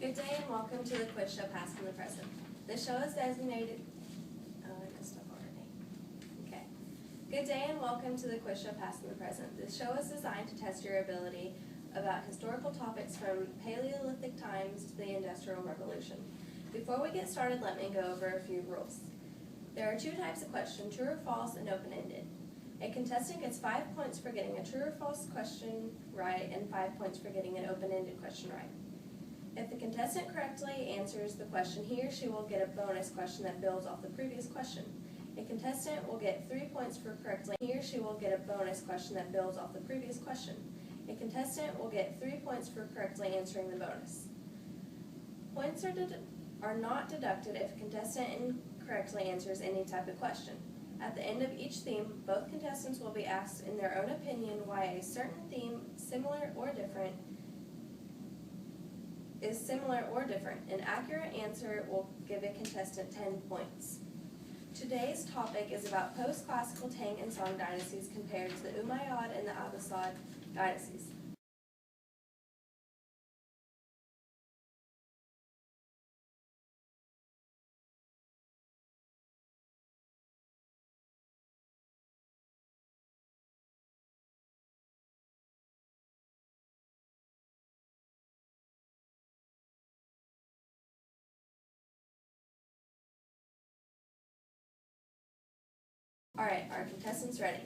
Good day and welcome to the quiz show Past and the Present. The show is designated... Oh, I messed up already. Okay. Good day and welcome to the quiz show Past and the Present. This show is designed to test your ability about historical topics from Paleolithic times to the Industrial Revolution. Before we get started, let me go over a few rules. There are two types of questions, true or false and open-ended. A contestant gets 5 points for getting a true or false question right and 5 points for getting an open-ended question right. If the contestant correctly answers the question, he or she will get a bonus question that builds off the previous question. A contestant will get 3 points for correctly. He or she will get a bonus question that builds off the previous question. A contestant will get 3 points for correctly answering the bonus. Points are not deducted if a contestant incorrectly answers any type of question. At the end of each theme, both contestants will be asked in their own opinion why a certain theme, similar or different, is similar or different. An accurate answer will give a contestant 10 points. Today's topic is about post-classical Tang and Song dynasties compared to the Ummayad and the Abbasid dynasties. Alright, are contestants ready?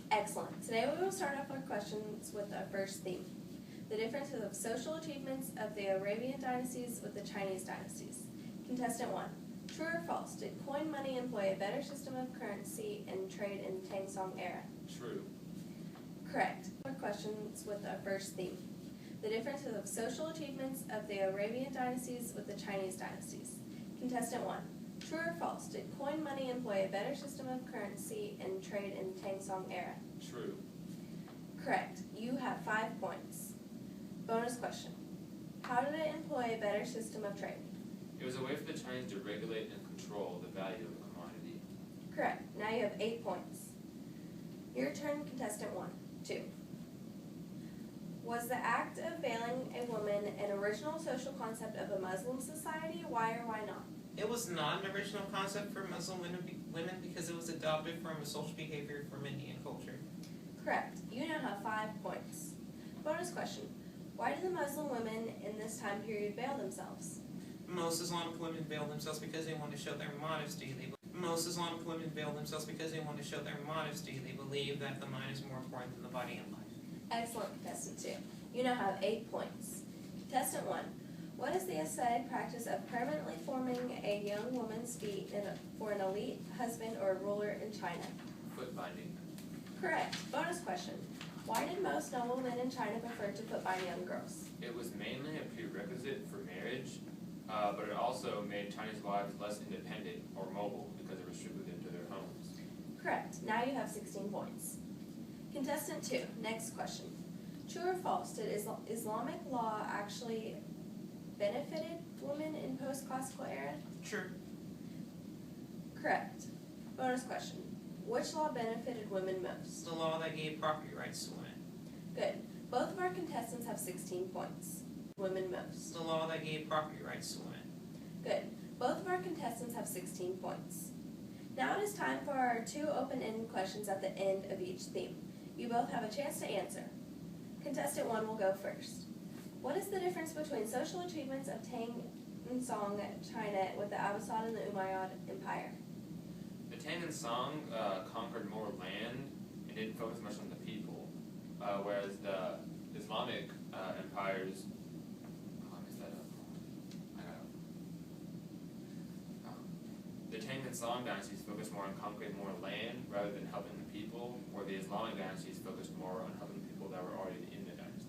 Excellent. Today we will start off our questions with our first theme. The differences of social achievements of the Arabian dynasties with the Chinese dynasties. Contestant 1. True or false? Did coin money employ a better system of currency and trade in the Tang Song era? True. Correct. Our questions with our first theme. The differences of social achievements of the Arabian dynasties with the Chinese dynasties. Contestant 1. True or false? Did coin money employ a better system of currency and trade in the Tang Song era? True. Correct. You have 5 points. Bonus question. How did it employ a better system of trade? It was a way for the Chinese to regulate and control the value of a commodity. Correct. Now you have 8 points. Your turn, contestant 1. 2. Was the act of veiling a woman an original social concept of a Muslim society? Why or why not? It was not an original concept for Muslim women because it was adopted from a social behavior from Indian culture. Correct. You now have 5 points. Bonus question. Why did the Muslim women in this time period veil themselves? Most Islamic women veil themselves because they want to show their modesty. Most Islamic women veil themselves because they want to show their modesty. They believe that the mind is more important than the body and life. Excellent, contestant 2. You now have 8 points. Contestant 1. What is the Abbasid practice of permanently forming a young woman's feet for an elite husband or ruler in China? Foot binding. Correct. Bonus question. Why did most noblemen in China prefer to foot bind young girls? It was mainly a prerequisite for marriage, but it also made Chinese wives less independent or mobile because it restricted them to their homes. Correct. Now you have 16 points. Contestant 2. Next question. True or false? Did Islamic law actually benefited women in post-classical era? True. Correct. Bonus question. Which law benefited women most? The law that gave property rights to women. Good. Both of our contestants have 16 points. Women most. The law that gave property rights to women. Good. Both of our contestants have 16 points. Now it is time for our 2 open-ended questions at the end of each theme. You both have a chance to answer. Contestant 1 will go first. What is the difference between social achievements of Tang and Song China with the Abbasid and the Ummayad Empire? The Tang and Song conquered more land and didn't focus much on the people, whereas the Islamic empires... Oh, I messed that up. The Tang and Song dynasties focused more on conquering more land rather than helping the people, where the Islamic dynasties focused more on helping the people that were already in the dynasties.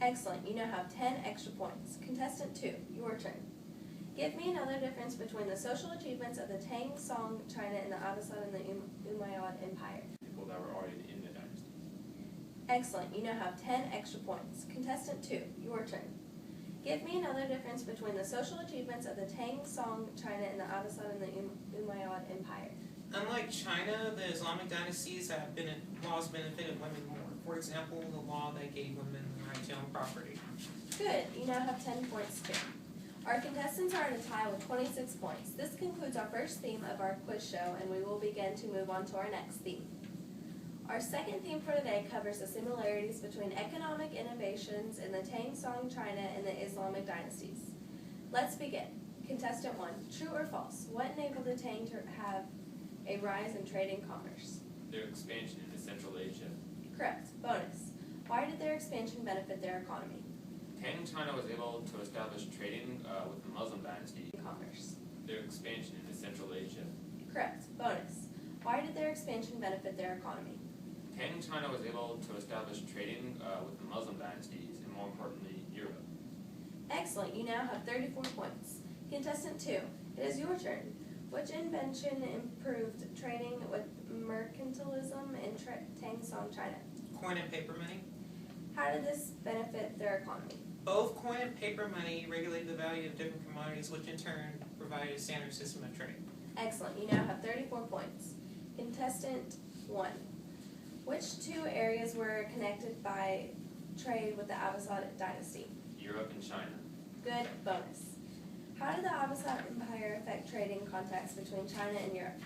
Excellent. You now have 10 extra points. Contestant 2, your turn. Give me another difference between the social achievements of the Tang, Song, China, and the Abbasid and the Ummayad Empire. People that were already in the dynasties. Excellent. You now have 10 extra points. Contestant 2, your turn. Give me another difference between the social achievements of the Tang, Song, China, and the Abbasid and the Ummayad Empire. Unlike China, the Islamic dynasties laws benefited women more. For example, the law that gave women the right to own property. Good, you now have 10 points too. Our contestants are at a tie with 26 points. This concludes our first theme of our quiz show, and we will begin to move on to our next theme. Our second theme for today covers the similarities between economic innovations in the Tang, Song, China, and the Islamic dynasties. Let's begin. Contestant 1, true or false? What enabled the Tang to have a rise in trade and commerce? Their expansion into Central Asia. Correct. Bonus. Why did their expansion benefit their economy? Tang China was able to establish trading with the Muslim dynasty. Commerce. Their expansion into Central Asia. Correct. Bonus. Why did their expansion benefit their economy? Tang China was able to establish trading with the Muslim dynasties and, more importantly, Europe. Excellent. You now have 34 points. Contestant 2, it is your turn. Which invention improved trading with mercantilism in Tang, Song, China? Coin and paper money. How did this benefit their economy? Both coin and paper money regulated the value of different commodities, which in turn provided a standard system of trade. Excellent. You now have 34 points. Contestant 1. Which two areas were connected by trade with the Abbasid dynasty? Europe and China. Good. Bonus. How did the Abbasid Empire affect trading contacts between China and Europe?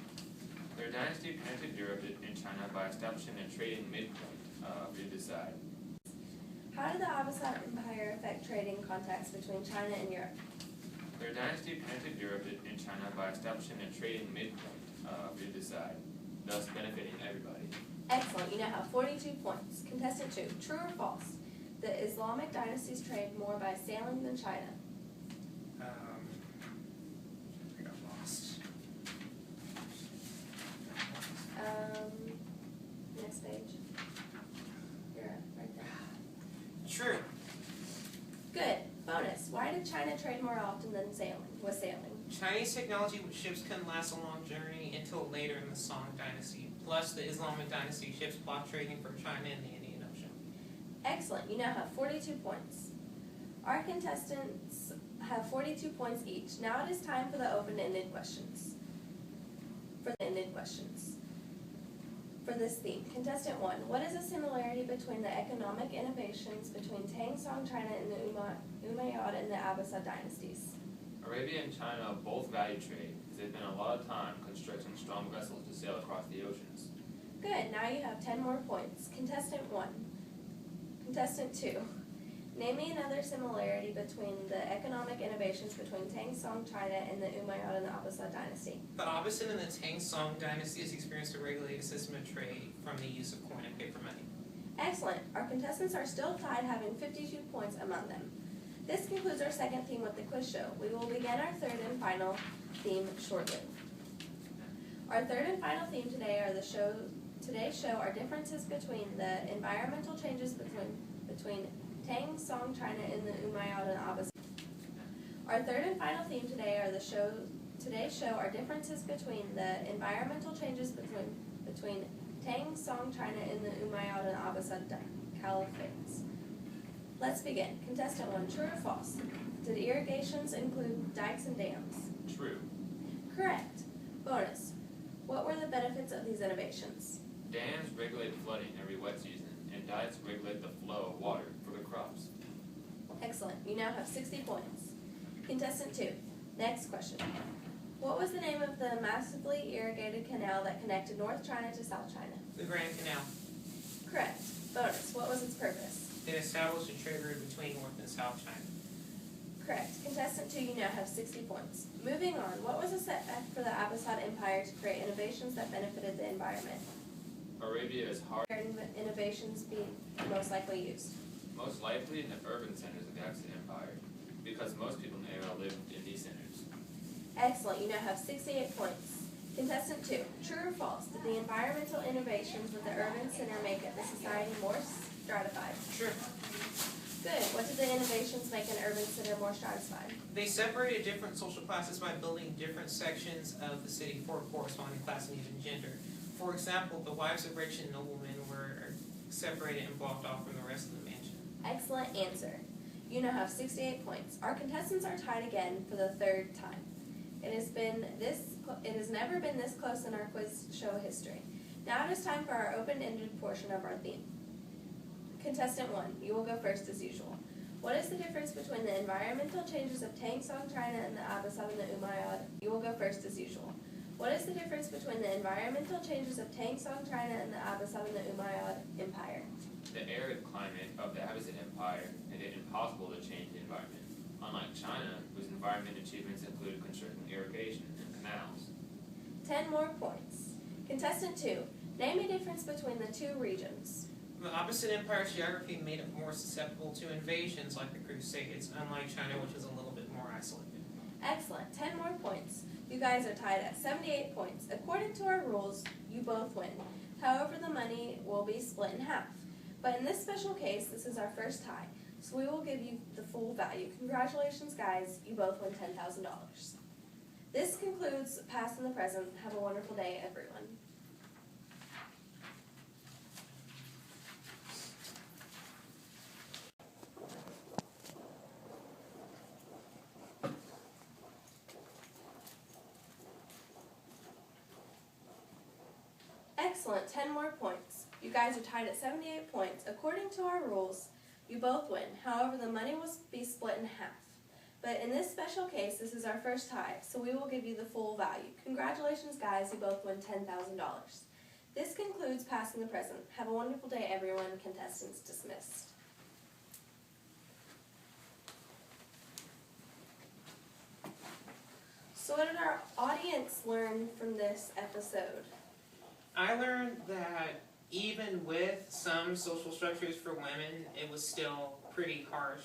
Their dynasty penetrated Europe and China by establishing a trading midpoint for either side. How did the Abbasid Empire affect trading contacts between China and Europe? Their dynasty penetrated Europe and China by establishing a trading midpoint for either side, thus benefiting everybody. Excellent. You now have 42 points. Contestant 2, true or false? The Islamic dynasties trade more by sailing than China. I got lost. Next page. You're right there. True. Good. Bonus. Why did China trade more often than with sailing? Chinese technology with ships couldn't last a long journey until later in the Song dynasty. Plus, the Islamic dynasty ships blocked trading from China and the Indian Ocean. Excellent. You now have 42 points. Our contestants have 42 points each. Now it is time for the open-ended questions. For this theme, contestant 1, what is the similarity between the economic innovations between Tang, Song, China, and the Ummayad and the Abbasid dynasties? Arabia and China both value trade, as they spend a lot of time constructing strong vessels to sail across the oceans. Good. Now you have 10 more points. Contestant 1. Contestant 2. Name me another similarity between the economic innovations between Tang, Song, China, and the Ummayad and the Abbasid dynasty. The Abbasid and the Tang Song dynasties experienced a regulated system of trade from the use of coin and paper money. Excellent. Our contestants are still tied, having 52 points among them. This concludes our second theme with the quiz show. We will begin our third and final theme shortly. Our third and final theme today's show are differences between the environmental changes between Tang, Song, China, and the Ummayad and Abbasid. Our third and final theme today's show are differences between the environmental changes between Tang, Song, China, and the Ummayad and Abbasid Caliphates. Let's begin. Contestant 1, true or false? Did irrigations include dikes and dams? True. Correct. Bonus. What were the benefits of these innovations? Dams regulate flooding every wet season, and dikes regulate the flow of water for the crops. Excellent. You now have 60 points. Contestant 2, next question. What was the name of the massively irrigated canal that connected North China to South China? The Grand Canal. Correct. Bonus. What was its purpose? It established a trade route between North and South China. Correct. Contestant 2, you now have 60 points. Moving on, what was a setback for the Abbasid Empire to create innovations that benefited the environment? Arabia is hard. Where innovations be most likely used? Most likely in the urban centers of the Abbasid Empire, because most people in the area lived in these centers. Excellent. You now have 68 points. Contestant 2, true or false? Did the environmental innovations with the urban center make the society more stratified? True. Good. What did the innovations make an urban center more stratified? They separated different social classes by building different sections of the city for corresponding class and even gender. For example, the wives of rich and noblemen were separated and blocked off from the rest of the mansion. Excellent answer. You now have 68 points. Our contestants are tied again for the third time. It has never been this close in our quiz show history. Now it is time for our open-ended portion of our theme. Contestant 1, you will go first as usual. What is the difference between the environmental changes of Tang, Song, China, and the Abbasid and the Ummayad? You will go first as usual. What is the difference between the environmental changes of Tang, Song, China, and the Abbasid and the Ummayad Empire? The arid climate of the Abbasid Empire made it impossible to change the environment. Unlike China, whose environment achievements included constructing irrigation and canals. 10 more points. Contestant 2, name a difference between the two regions. The Abbasid Empire's geography made it more susceptible to invasions like the Crusades, unlike China, which is a little bit more isolated. Excellent, 10 more points. You guys are tied at 78 points. According to our rules, you both win. However, the money will be split in half. But in this special case, this is our first tie, so we will give you the full value. Congratulations, guys. You both win $10,000. This concludes Past and the Present. Have a wonderful day, everyone. Excellent, 10 more points. You guys are tied at 78 points. According to our rules, you both win. However, the money will be split in half. But in this special case, this is our first tie, so we will give you the full value. Congratulations, guys. You both win $10,000. This concludes Past and the Present. Have a wonderful day, everyone. Contestants dismissed. So what did our audience learn from this episode? I learned that even with some social structures for women, it was still pretty harsh,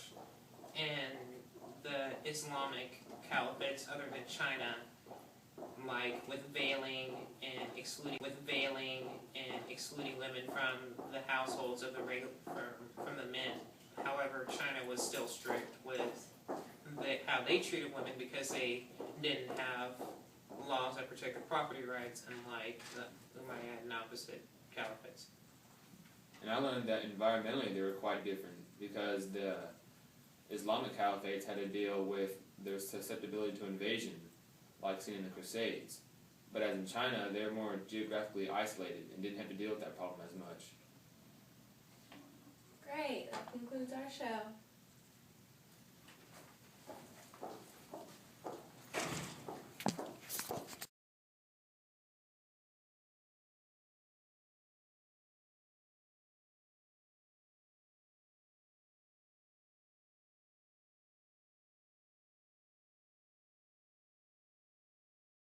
and the Islamic Caliphates, other than China, like with veiling and excluding women from the households of from the men. However, China was still strict with how they treated women because they didn't have laws that protected property rights, unlike the Ummayad and Abbasid Caliphates. And I learned that environmentally they were quite different because the Islamic Caliphates had to deal with their susceptibility to invasion, like seen in the Crusades. But as in China, they were more geographically isolated and didn't have to deal with that problem as much. Great, that concludes our show.